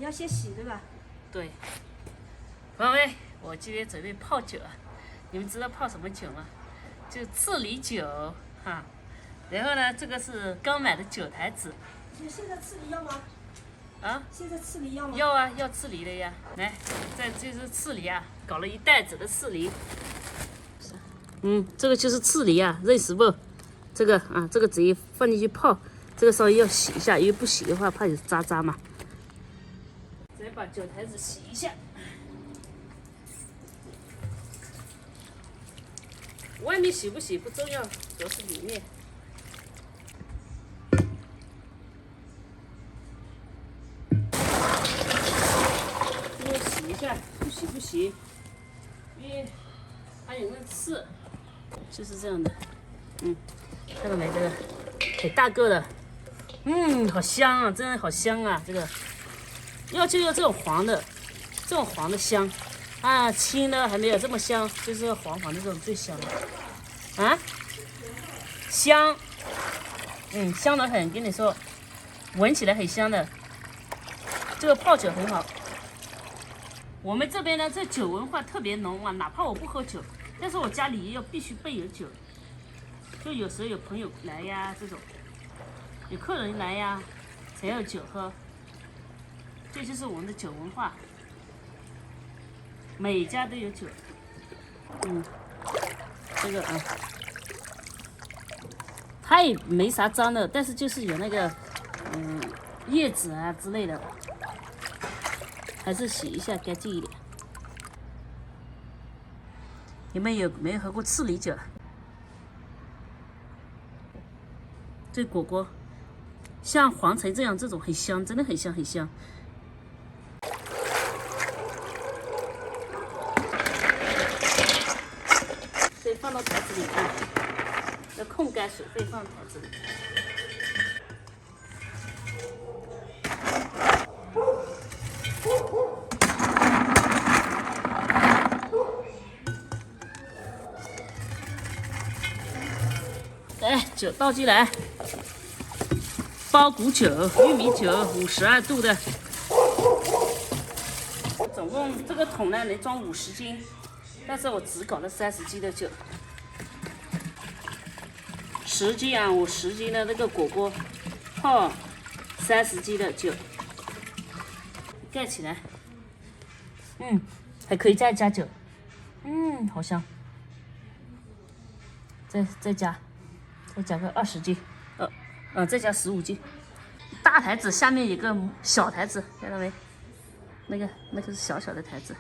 你要先洗对吧？对。朋友们，我今天准备泡酒啊，你们知道泡什么酒吗？就赤梨酒哈。然后呢，这个是刚买的酒台子。现在赤梨要吗？啊？现在赤梨要吗？要啊，要赤梨的呀。来，这就是赤梨啊，搞了一袋子的赤梨。这个就是赤梨啊，认识不？这个啊，这个直接放进去泡，这个稍微要洗一下，因为不洗的话怕有渣渣嘛。直接把酒台子洗一下。外面洗不洗不重要，主要是里面。这个洗一下，不洗不行，因为还有那刺，就是这样的。看到没？这个很大个的，好香啊，真的好香啊！这个就要这种黄的，这种黄的香。啊，青的还没有这么香，就是黄黄的这种最香的。啊，香，香得很，跟你说，闻起来很香的。这个泡酒很好。我们这边呢，这酒文化特别浓啊，哪怕我不喝酒，但是我家里必须备有酒。就有时候有朋友来呀，这种有客人来呀，才有酒喝。这就是我们的酒文化。每家都有酒，这个啊，它也没啥脏的，但是就是有那个叶子啊之类的，还是洗一下干净一点。你们有没有喝过赤梨酒？这果果像黄橙这样，这种很香，真的很香很香。放到台子里啊，要控干水分放台子里。来，酒倒进来，包谷酒、玉米酒，52度的。总共这个桶呢能装50斤，但是我只搞了30斤的酒。10斤啊，我10斤的那个果果泡30斤的酒，盖起来。还可以再加酒。好香。再加个20斤，再加15斤。大台子下面有个小台子，看到没？那个是小小的台子。